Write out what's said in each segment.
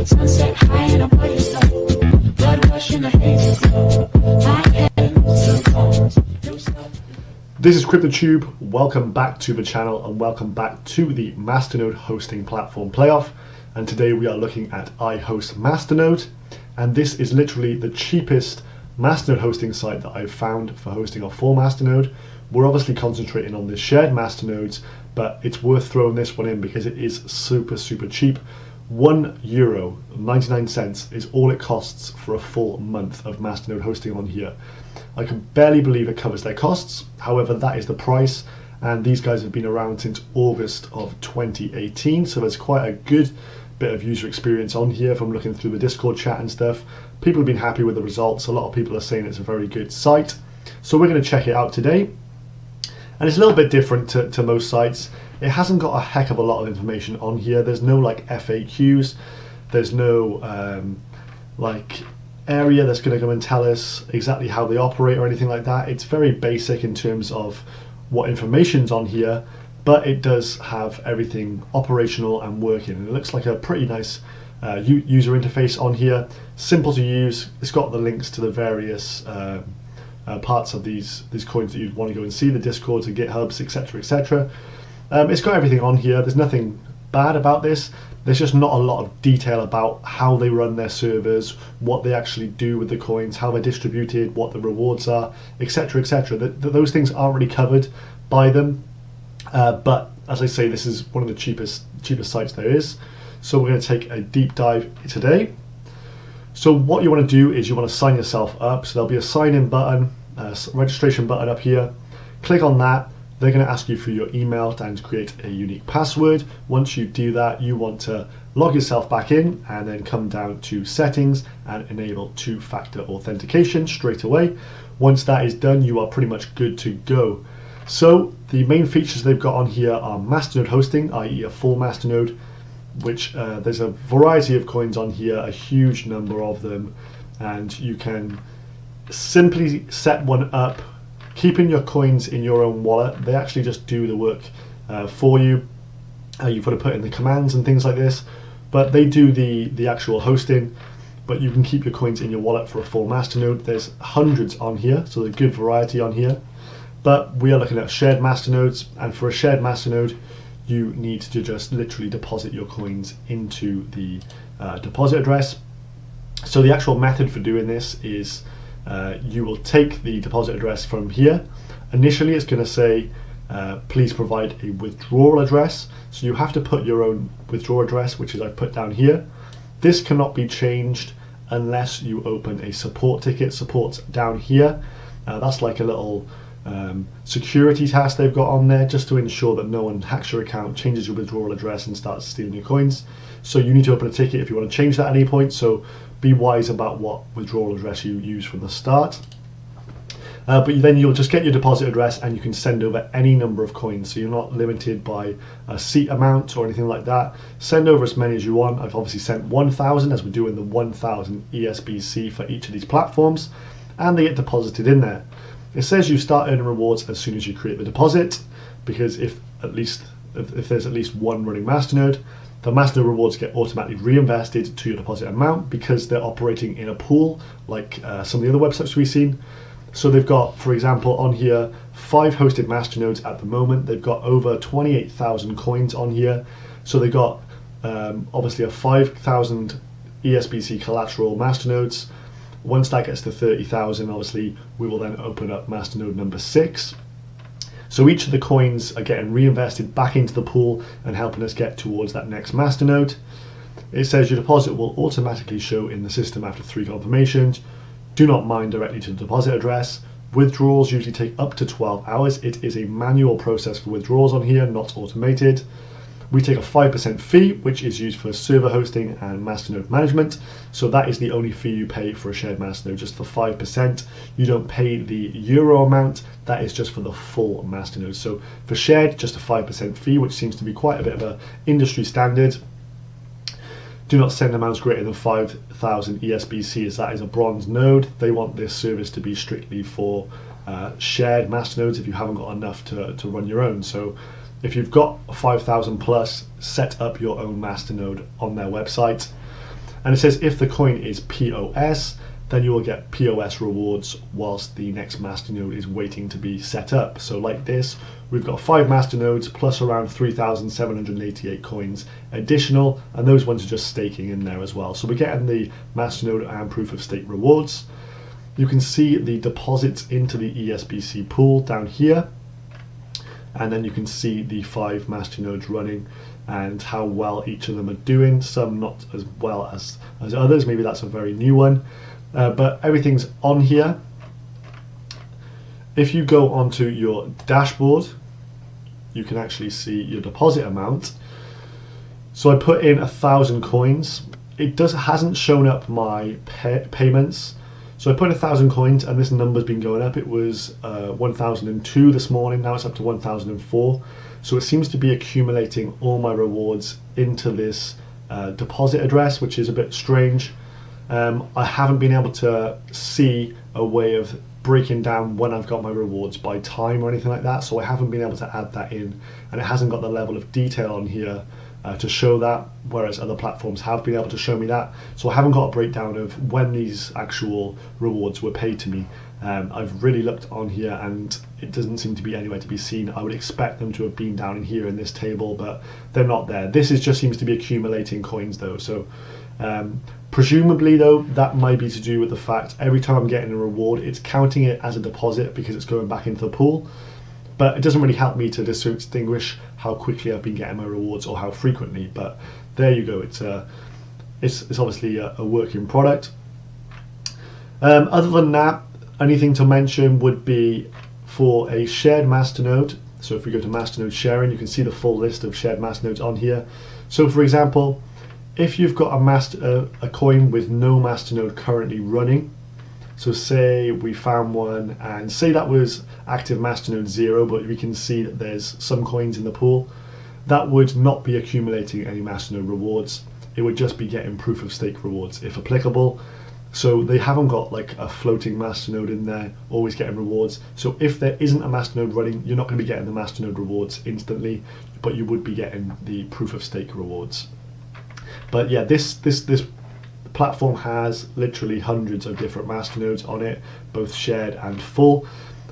Sunset high and I'm by your side. Blood rush in a hazy glow. My head still cold. No stop. This is CryptoTube. Welcome back to the channel and welcome back to the Masternode hosting platform playoff. And today we are looking at Ihostmn, and this is literally the cheapest Masternode hosting site that I've found for hosting a full Masternode. We're obviously concentrating on the shared Masternodes, but it's worth throwing this one in because it is super cheap. €1.99 is all it costs for a full month of Masternode hosting on here. I can barely believe it covers their costs. However, that is the price, and these guys have been around since August of 2018, so there's quite a good bit of user experience on here from looking through the Discord chat and stuff. People have been happy with the results. A lot of people are saying it's a very good site, so we're going to check it out today. And it's a little bit different to most sites. It hasn't got a heck of a lot of information on here. There's no like FAQs, there's no like area that's going to come and tell us exactly how they operate or anything like that. It's very basic in terms of what information's on here, but it does have everything operational and working. And it looks like a pretty nice user interface on here. Simple to use. It's got the links to the various parts of these coins that you'd want to go and see, the Discords, the GitHubs, etc, etc. It's got everything on here. There's nothing bad about this. There's just not a lot of detail about how they run their servers, what they actually do with the coins, how they're distributed, what the rewards are, etc, etc. Those things aren't really covered by them, but as I say, this is one of the cheapest sites there is. So we're going to take a deep dive today. So what you want to do is you want to sign yourself up. So there'll be a sign in button, registration button up here. Click on that. They're going to ask you for your email and create a unique password. Once you do that, you want to log yourself back in and then come down to settings and enable two-factor authentication straight away. Once that is done, you are pretty much good to go. So the main features they've got on here are Masternode hosting, i.e. a full Masternode, which there's a variety of coins on here, a huge number of them, and you can simply set one up, keeping your coins in your own wallet. They actually just do the work for you. You've got to put in the commands and things like this, but they do the actual hosting, but you can keep your coins in your wallet for a full Masternode. There's hundreds on here, so there's a good variety on here, but we are looking at shared Masternodes, and for a shared Masternode you need to just literally deposit your coins into the deposit address. So the actual method for doing this is you will take the deposit address from here. Initially it's going to say please provide a withdrawal address, so you have to put your own withdrawal address, which is I've put down here. This cannot be changed unless you open a support ticket. Support's down here. That's like a little security task they've got on there, just to ensure that no one hacks your account, changes your withdrawal address and starts stealing your coins. So you need to open a ticket if you want to change that at any point, so be wise about what withdrawal address you use from the start. But then you'll just get your deposit address and you can send over any number of coins, so you're not limited by a seat amount or anything like that. Send over as many as you want. I've obviously sent 1,000, as we're doing the 1,000 ESBC for each of these platforms, and they get deposited in there. It says you start earning rewards as soon as you create the deposit, because if there's at least one running Masternode, the Masternode rewards get automatically reinvested to your deposit amount because they're operating in a pool like some of the other websites we've seen. So they've got, for example, on here 5 hosted Masternodes at the moment. They've got over 28,000 coins on here. So they've got obviously a 5,000 ESBC collateral Masternodes. Once that gets to 30,000, obviously we will then open up Masternode number 6. So each of the coins are getting reinvested back into the pool and helping us get towards that next Masternode. It says your deposit will automatically show in the system after 3 confirmations. Do not mine directly to the deposit address. Withdrawals usually take up to 12 hours. It is a manual process for withdrawals on here, not automated. We take a 5% fee, which is used for server hosting and Masternode management. So that is the only fee you pay for a shared Masternode, just the 5%. You don't pay the euro amount, that is just for the full Masternode. So for shared, just a 5% fee, which seems to be quite a bit of an industry standard. Do not send amounts greater than 5,000 ESBC, as that is a bronze node. They want this service to be strictly for shared Masternodes if you haven't got enough to run your own. So if you've got 5,000 plus, set up your own Masternode on their website. And it says if the coin is POS, then you will get POS rewards whilst the next masternode is waiting to be set up. So like this, we've got 5 masternodes plus around 3,788 coins additional, and those ones are just staking in there as well. So we're getting the masternode and proof of stake rewards. You can see the deposits into the ESBC pool down here, and then you can see the 5 masternodes running and how well each of them are doing. Some not as well as others, maybe that's a very new one. But everything's on here. If you go onto your dashboard, you can actually see your deposit amount. So I put in 1,000 coins. It hasn't shown up my payments. So I put 1,000 coins and this number's been going up. It was 1,002 this morning, now it's up to 1,004. So it seems to be accumulating all my rewards into this deposit address, which is a bit strange. I haven't been able to see a way of breaking down when I've got my rewards by time or anything like that, so I haven't been able to add that in, and it hasn't got the level of detail on here to show that, whereas other platforms have been able to show me that. So I haven't got a breakdown of when these actual rewards were paid to me. I've really looked on here and it doesn't seem to be anywhere to be seen. I would expect them to have been down in here in this table, but they're not there. This just seems to be accumulating coins though. So presumably though, that might be to do with the fact every time I'm getting a reward, it's counting it as a deposit because it's going back into the pool. But it doesn't really help me to distinguish how quickly I've been getting my rewards or how frequently. But there you go. It's obviously a working product. Other than that, anything to mention would be for a shared masternode. So if we go to masternode sharing, you can see the full list of shared masternodes on here. So for example, if you've got a coin with no masternode currently running, so say we found one and say that was active masternode 0, but we can see that there's some coins in the pool, that would not be accumulating any masternode rewards. It would just be getting proof of stake rewards if applicable. So they haven't got like a floating masternode in there always getting rewards. So if there isn't a masternode running, you're not going to be getting the masternode rewards instantly, but you would be getting the proof of stake rewards. But yeah, this platform has literally hundreds of different masternodes on it, both shared and full.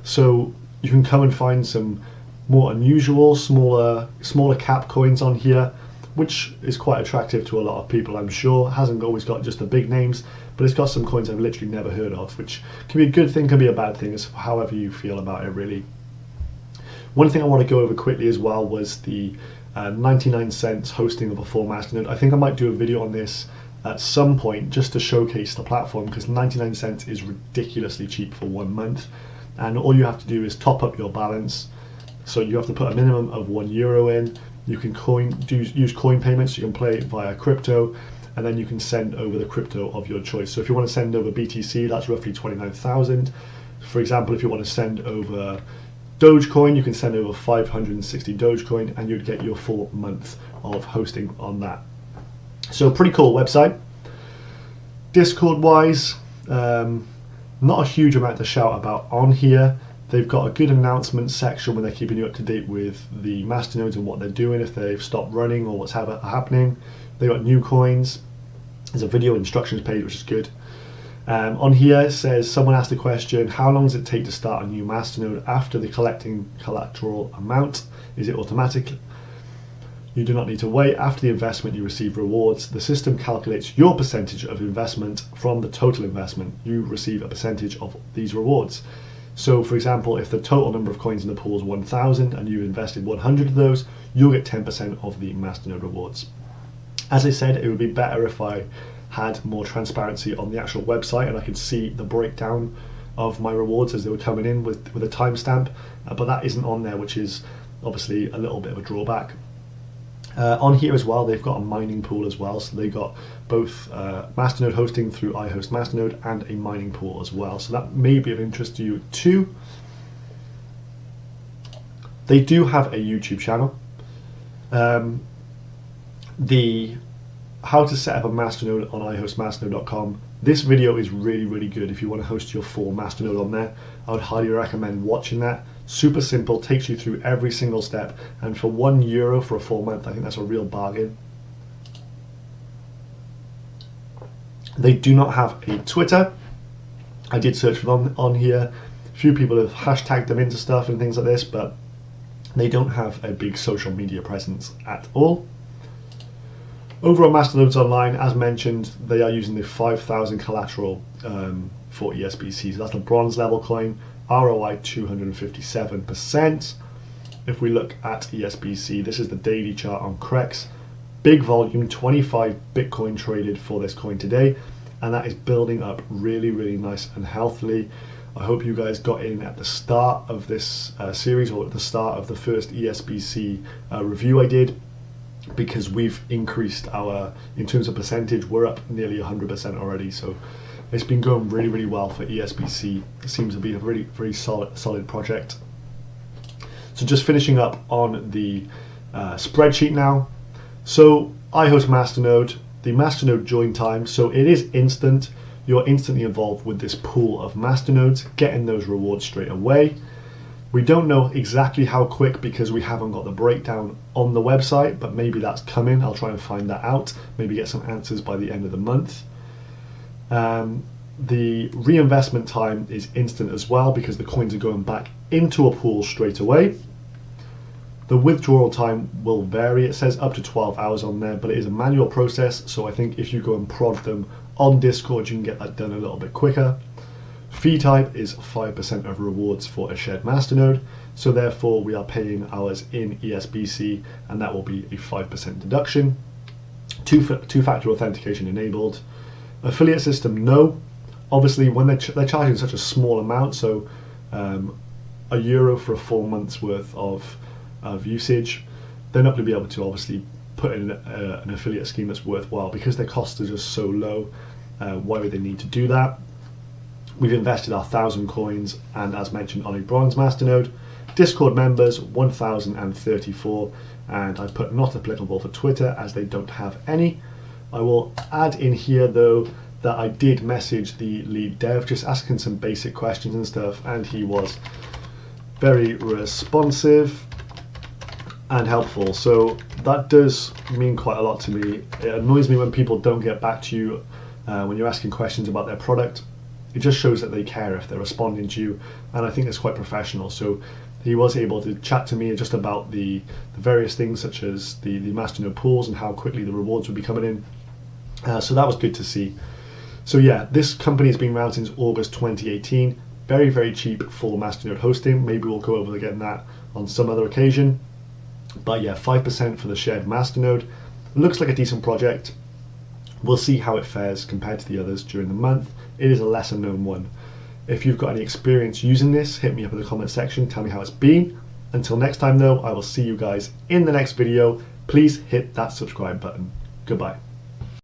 So you can come and find some more unusual, smaller cap coins on here, which is quite attractive to a lot of people, I'm sure. It hasn't always got just the big names, but it's got some coins I've literally never heard of, which can be a good thing, can be a bad thing, it's however you feel about it really. One thing I want to go over quickly as well was the 99 cents hosting of a full masternode. I think I might do a video on this at some point just to showcase the platform, because 99 cents is ridiculously cheap for 1 month, and all you have to do is top up your balance. So you have to put a minimum of €1 in. You can use coin payments, you can play via crypto, and then you can send over the crypto of your choice. So if you want to send over BTC, that's roughly 29,000. For example, if you want to send over Dogecoin, you can send over 560 Dogecoin and you'd get your full month of hosting on that. So pretty cool website. Discord wise, not a huge amount to shout about on here. They've got a good announcement section where they're keeping you up to date with the masternodes and what they're doing, if they've stopped running or what's happening. They've got new coins. There's a video instructions page, which is good. On here it says, someone asked a question, how long does it take to start a new masternode after the collecting collateral amount? Is it automatic? You do not need to wait. After the investment, you receive rewards. The system calculates your percentage of investment from the total investment. You receive a percentage of these rewards. So for example, if the total number of coins in the pool is 1,000 and you've invested 100 of those, you'll get 10% of the masternode rewards. As I said, it would be better if I had more transparency on the actual website and I could see the breakdown of my rewards as they were coming in with a timestamp, but that isn't on there, which is obviously a little bit of a drawback. On here as well, they've got a mining pool as well, so they've got both masternode hosting through Ihostmn and a mining pool as well, so that may be of interest to you too. They do have a YouTube channel. The how to set up a masternode on ihostmn.com. This video is really good if you want to host your full masternode on there. I would highly recommend watching that. Super simple, takes you through every single step, and for €1 for a full month, I think that's a real bargain. They do not have a Twitter. I did search for them on here. A few people have hashtagged them into stuff and things like this, but they don't have a big social media presence at all. Over on Masternodes Online, as mentioned, they are using the 5,000 collateral for ESBC. So that's the bronze level coin, ROI 257%. If we look at ESBC, this is the daily chart on Crex. Big volume, 25 Bitcoin traded for this coin today, and that is building up really, really nice and healthily. I hope you guys got in at the start of this series, or at the start of the first ESBC review I did, because we've increased in terms of percentage, we're up nearly 100% already. So it's been going really, really well for ESBC. It seems to be a really very solid project. So just finishing up on the spreadsheet now. So I host Masternode, the Masternode join time. So it is instant. You're instantly involved with this pool of Masternodes, getting those rewards straight away. We don't know exactly how quick because we haven't got the breakdown on the website, but maybe that's coming. I'll try and find that out, maybe get some answers by the end of the month. The reinvestment time is instant as well because the coins are going back into a pool straight away. The withdrawal time will vary. It says up to 12 hours on there, but it is a manual process. So I think if you go and prod them on Discord, you can get that done a little bit quicker. Fee type is 5% of rewards for a shared masternode, so therefore we are paying ours in ESBC, and that will be a 5% deduction. Two-factor authentication enabled. Affiliate system, no. Obviously, when they're charging such a small amount, so €1 for a 4 months worth of usage, they're not going to be able to obviously put in an affiliate scheme that's worthwhile because their costs are just so low. Why would they need to do that? We've invested our 1,000 coins, and as mentioned, on a bronze masternode. Discord members 1,034, and I put not applicable for Twitter as they don't have any. I will add in here though that I did message the lead dev just asking some basic questions and stuff, and he was very responsive and helpful, so that does mean quite a lot to me. It annoys me when people don't get back to you when you're asking questions about their product. It just shows that they care if they're responding to you, and I think it's quite professional. So he was able to chat to me just about the various things such as the masternode pools and how quickly the rewards would be coming in. So that was good to see. So yeah, this company has been around since August 2018. Very, very cheap full masternode hosting. Maybe we'll go over again that on some other occasion. But yeah, 5% for the shared masternode. Looks like a decent project. We'll see how it fares compared to the others during the month. It is a lesser known one. If you've got any experience using this, hit me up in the comment section, tell me how it's been. Until next time though, I will see you guys in the next video. Please hit that subscribe button. Goodbye.